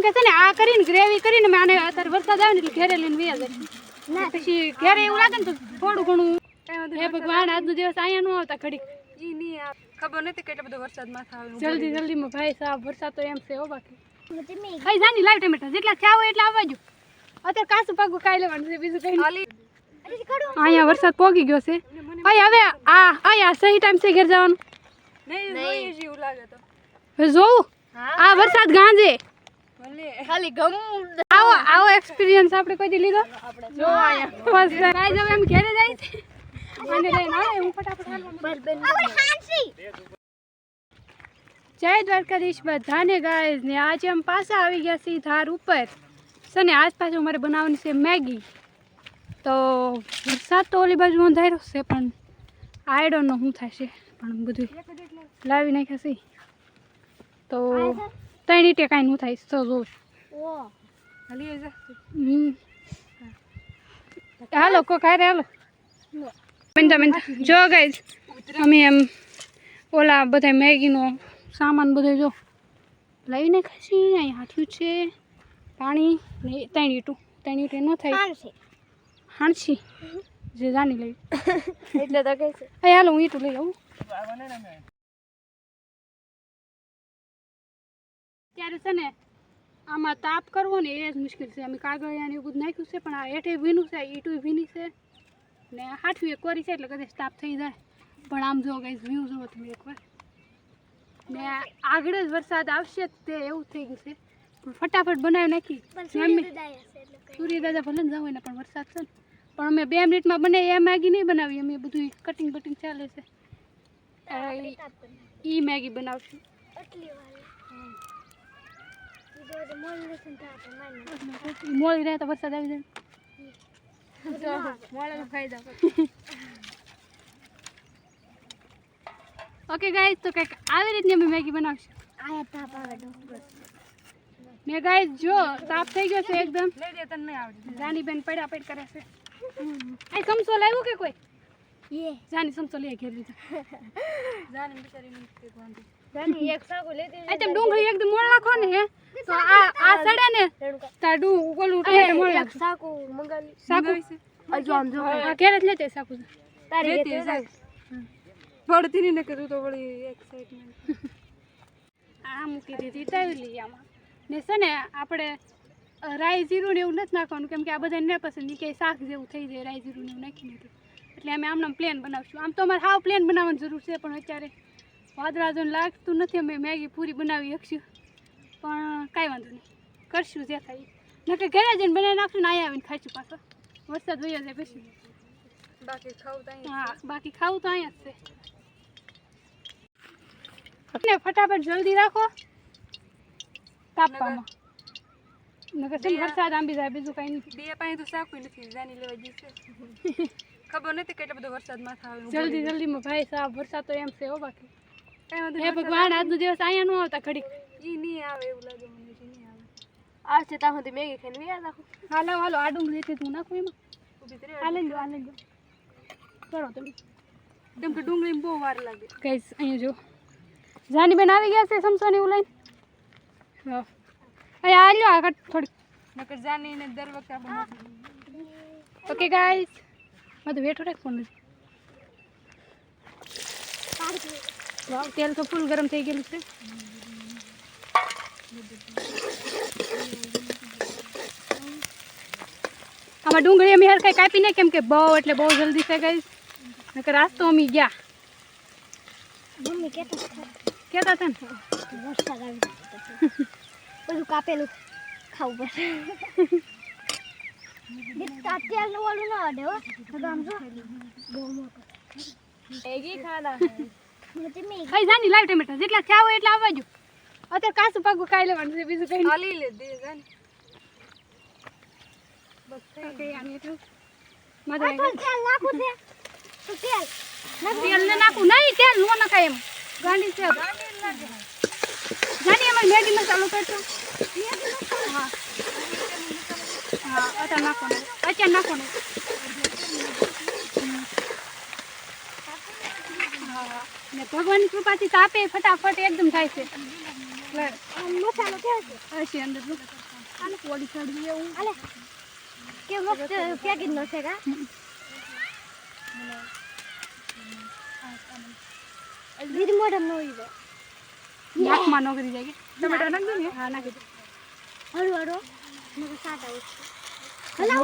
કેમ કે છે ને આ કરીને ગ્રેવી કરીને મેં આને અત્યારે વરસાદ આવે ને એટલે ઘેરે લઈને વયા જાય ના પછી ઘેરે એવું લાગે ને તો થોડું ઘણું હે ભગવાન આજનો દિવસ અહીંયા ન આવતા ઘડીક ઈ ની ખબર નથી કેટલો બધો વરસાદ માથે આવે જલ્દી જલ્દીમાં ભાઈ સાહેબ વરસાદ તો એમ છે હો બાકી કઈ જાની લાવ ટમેટા જેટલા થયા હોય એટલા આવવા જો અત્યારે કાસું પાકું ખાઈ લેવાનું છે બીજું કઈ અહીંયા વરસાદ પોગી ગયો છે ભાઈ હવે આ સહી ટાઈમ છે ઘેર જવાનું નહીં જેવું લાગે તો હવે જોવું આ વરસાદ ગાંજે ખાલી ગમ આવો એક્સપિરિયન્સ આપણે કોઈ દી લીધો જો અહીંયા બસ રાઈ જવે એમ ઘેરે જાય છે અને લઈને આવે હું ફટાફટ જય દ્વારકાધીશ બધાને ગાઈઝ ને આજે અમે પાછા આવી ગયા છીએ ધાર ઉપર છે ને આજ પાછું અમારે બનાવવાની છે મેગી તો વરસાદ તો ઓલી બાજુ અંધારો છે પણ આઈ ડોન્ટ નો શું થશે પણ બધું લાવી નાખ્યા છે તો ત્રણ કાંઈ નું થાય તો જોઉં હાલો કોક હારે હાલો બનતા જો ગાઈઝ અમે એમ ઓલા બધા મેગીનો સામાન બધો જો લાવી નાખ્યા છીએ અહીં હાથ્યું છે પાણી ને ત્રણ ઈટું ન થાય હાણસી જે જાણી લઈ એટલે તો કહે છે અહીં હાલો હું ઈટું લઈ આવું ત્યારે છે ને આમાં તાપ કરવો ને એ જ મુશ્કેલ છે અમે કાગળિયાને એવું બધું નાખ્યું છે પણ આ હેઠે ભીનું છે ઈટું ભીની છે ને હાથવી કોરી છે એટલે કદાચ તાપ થઈ જાય પણ આમ જો ગાઈઝ વ્યૂ જોવો તમે એકવાર ને આગળ જ વરસાદ આવશે તે એવું થઈ ગયું છે પણ ફટાફટ બનાવી નાખી સૂર્યદાદા ભલે ને જાવ ને પણ વરસાદ છે ને પણ અમે 2 મિનિટમાં બનાવી એ મેગી નહીં બનાવી અમે બધું કટિંગ બટિંગ ચાલે છે ઈ મેગી બનાવશું મોડી રહે તો વરસાદ આવી જાય ઓકે ગાઈઝ તો કંઈક આવી રીતની અમે મેગી બનાવશું ને ગાઈઝ જો તાપ થઈ ગયો છે એકદમ જાની બેન પડા પડ કરે છે આ સમસો લાવ્યો કે કોઈ જાની સમસો લઈ ઘેર લીધો જાની બિચારી જાની એક સાગો લઈ દે આ તેમ ડુંગળી એકદમ મોળ નાખો ને હે તો આ સડે ને તાડુ ઓલું ટમેટો મોળ નાખ સાકુ મંગાવી સાકુ અજો આમ જો આ ઘેર જ લેતે સાકુ તારી લેતે પડતી ને કરું તો વળી એક સાઈડ આ મૂકી દીધી તળી આમાં ને છે ને આપણે રાઈ જીરું ને એવું નથી નાખવાનું કેમ કે આ બધાને ન પસંદ કે શાક જેવું થઈ જાય રાઈ જીરું ને એવું નાખીને એટલે અમે આમનામ પ્લેન બનાવશું આમ તો અમારે હાવ પ્લેન બનાવવાની જરૂર છે પણ અત્યારે વાદળા લાગતું નથી અમે મેગી પૂરી બનાવી શકશું પણ કાંઈ વાંધો નહીં કરશું જે થાય નકર ઘરે જઈને બનાવી નાખશું ને અહીંયા આવીને ખાઈશું પાછો વરસાદ વયો જાય પછી બાકી ખાવું તો અહીંયા જ છે ફટાફટ જલ્દી રાખો તાપવામાં નકર છે વરસાદ આંબી જાય બીજું કઈ નથી બે પાણી તો સાકું નથી જાની લેવા જઈ છે ખબર નથી કેટલો બધો વરસાદ માથે આવે જલ્દીમાં ભાઈ સાહેબ વરસાદ તો એમ છે હો બાકી હે ભગવાન આજનો દિવસ અહીંયા ન આવતા ઘડીક ઈ નહીં આવે એવું લાગે મને ઈ નહીં આવે આ છે ત્યાં સુધી મેગી ખાઈને વ્યા રાખો હાલો આ ડુંગળી લેતી તું નાખું એમાં ઊભી રહે આ લઈ લો કરો તમે કેમ કે ડુંગળીમાં બહુ વાર લાગે ગાઈસ અહીંયા જો જાની બેન આવી ગયા છે સમસોની એવું લઈને હા અહીંયા આ લ્યો આ થોડી નકર જાની ને દર વખતે આપણે ઓકે ગાઈસ બધું બેઠો રાખ ફોન વાવ તેલ તો ફૂલ ગરમ થઈ ગયેલું છે આમાં ડુંગળી અમે હરખાઈ કાપીને કેમ કે બહુ એટલે બહુ જલ્દી છે ગાઈસ નકર આજ તો અમે ગયા મમ્મી કહેતા હતા ને વરસાદ આવી બધું કાપેલું ખાવું પડશે તેલ વાળું ના અડે હો આમ જો બહુ મોટો મેગી ખાના કઈ જાની લાવ ટમેટા જેટલા થયા હોય એટલા આવવા જો અત્યારે કાસું પાકું ખાઈ લેવાનું છે બીજું કઈ ખાલી લે દે જાની બસ ઓકે આની એટલું મજા આવે તેલ નાખું છે તો તેલ ને નાખું નહીં તેલ નો નખાય એમ ગાંડી છે જાની અમારે મેગી મસાલો કરતો હા અત્યારે નાખો ને ભગવાનની કૃપાથી તાપે ફટાફટ એકદમ થાય છે લે મસાલો કેવો છે હશે અંદર જો આને પોડી ચડવી એવું આલે કે મસ્ત પેકિંગ નો છે કા દીદી મોઢમ નો ઈ નાકમાં નોકરી જાય કે ટમેટા નાખ દો ને હા નાખી દો હળો હળો મને સાટ આવે હેલો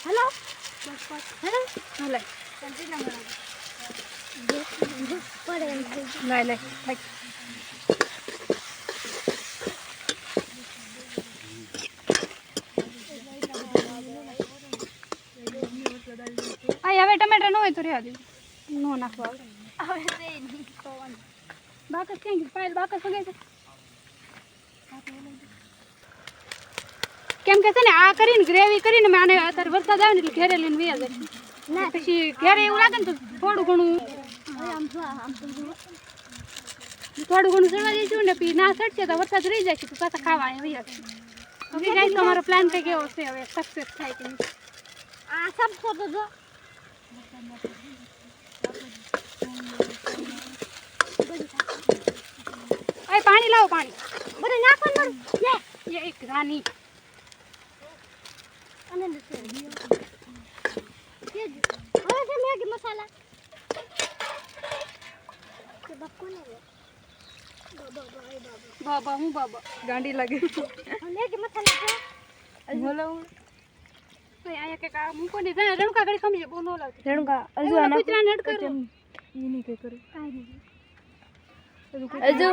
હેલો હેલો લે પડે એમ થઈ ગયું. લે લે આ હવે ટમેટા ન હોય તો રહેવા દે નો નાખવા હવે તે નહીં બાકસ ક્યાં ગયું પાયલ બાકસ વગે છે કેમ કે છે ને આ કરીને ગ્રેવી કરીને મેં આને અત્યારે વરસાદ આવે ને એટલે ઘેરે લઈને વયા જાય ના પછી ઘેરે એવું લાગે ને તો થોડું ઘણું હવે આમ જો આમ તો જો થોડું ઘણું ચડવા દઈશું ને પછી ના ચડશે તો વરસાદ રહી જાય છે તો પાછા ખાવા અહીંયા વયા જાય હવે ગાઈસ અમારો પ્લાન કંઈક એવો છે હવે સક્સેસ થાય કે નહીં આ સબ તો જો અરે પાણી લાવો પાણી બધું નાખવાનું લે એ એક રાની અને હવે છે મેગી મસાલા કે બક્કો ને લે બાબા હું બાબા ગાંડી લાગે મેગી મસાલા છે બોલાવું અહીંયા કંઈક આ મૂકો ને રણકા ઘડી ખમી જાય બહુ ન લાવતી રેણુકા કૂતરાને અટકારો ઈની કે કરે હજુ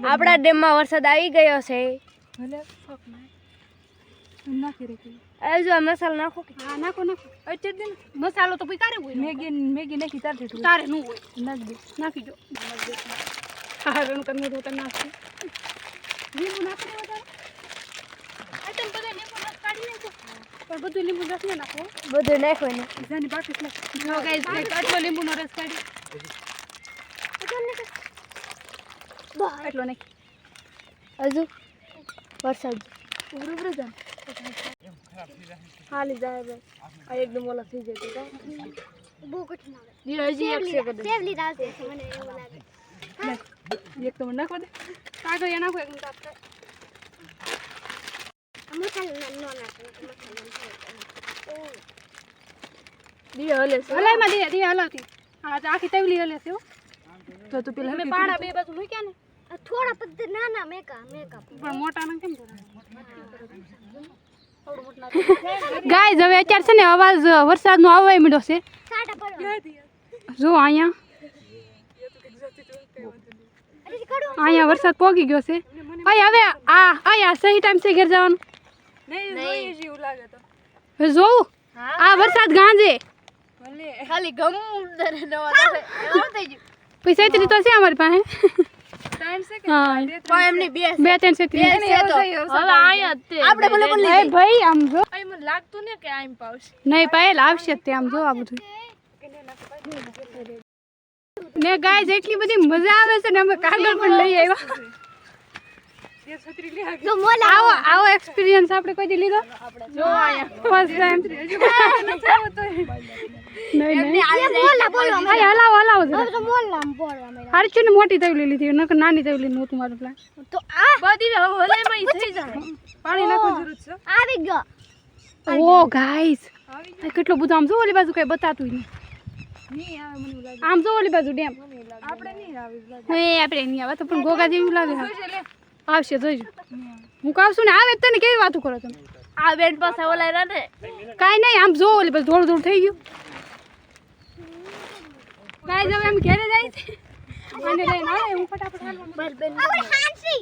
આપણા ડેમમાં વરસાદ આવી ગયો છે ભલે ફક નાખી રે હજુ આ મસાલો નાખો કે હા નાખો નાખો અચ્છા દિન મસાલો તો પછી તારે હોય મેગી નાખી તાર ઠેઠું તારે ન હોય નાખ દે નાખી દો હા રણકા મેં તો નાખી લીંબુ નાખી દેવા તારે આઈટમ બધા લીંબુ રસ કાઢી નાખો પણ બધું લીંબુ રસ ન નાખો બધું નાખવાનું જાની બાકી એટલે જો ગાઈસ આટલો લીંબુનો રસ કાઢી એટલો નહીં હજુ વરસાદ બરોબર જા હાલી જાય બસ આ એકદમ ઓલા થઈ જાય બહુ કઠિન આવે હજી એક છે કદાચ સેવલી રાતે છે મને એવું લાગે એક તો મને નાખવા દે કાગળ નાખો એક કાપ મસાલો નો નાખે મસાલો દીવે હલે છે હલાઈમાં દે હલાવતી હા તો આખી તવલી હલે છે હો તો તું પેલા અમે પાણા બે બાજુ મૂક્યા ને થોડા પદ્ધતિ ના મેકા પણ મોટા ના કેમ ગાઈસ હવે અત્યારે છે ને અવાજ વરસાદનો આવવા માંડ્યો છે સાટા પડવા જો અહીંયા અરે કડો અહીંયા વરસાદ પોગી ગયો છે અહીં હવે આ સહી ટાઈમ છે ઘેર જવાનું નહીં જોઈએ જેવું લાગે તો હવે જોવું આ વરસાદ ગાંજે ભલે ખાલી ગમ નવા થઈ ગયું પછી છેતરી તો છે અમારી પાસે ટાઈમ છે કે હા પણ એમની બે બે ત્રણ છેતરી છે તો હવે આયા જ તે આપણે ભલે ભલે એ ભાઈ આમ જો અહીં મને લાગતું ને કે આમ પાવશે નહીં પાયલ આવશે જ તે આમ જો આ બધું ને ગાય જેટલી બધી મજા આવે છે ને અમે કાગળ પણ લઈ આવ્યા તે છત્રી લે જો મોલા આવો એક્સપિરિયન્સ આપણે કોઈ દી લીધો જો આયા ફર્સ્ટ ટાઈમ નહીં નહીં મોલા બોલો હા હલાવો જરા. હવે તો મોલા બોલવા મળ્યા હારચું ને મોટી તવલી લીધી નકર નાની તવલી નહોતું મારું પ્લાન તો આ બધી હલેમાં થઈ જાય પાણી નાખવાની જરૂર છે આવી ગયો ઓ ગાઈસ આ કેટલું બધું આમ જો ઓલી બાજુ કઈ બતાતું નહીં નહીં આવે મને એવું લાગે આમ જો ઓલી બાજુ ડેમ આપણે નહીં આવે એવું લાગે હે આપણે નહીં આવે તો પણ ગોગા જેવું લાગે હા. જોઈશે લે આવશે જોઈજો હું કહું છું ને આવે જ તને કેવી વાતો કરો તમે આ બેન પાસે ઓલા રહે ને કાંઈ નહીં આમ જો ઓલી બાજુ થોડું થોડું થઈ ગયું ગાઈસ હવે આમ ઘેરે જાય છે અને લઈને આવે હું ફટાફટ હાલવા બસ બેન આપણે હાંસી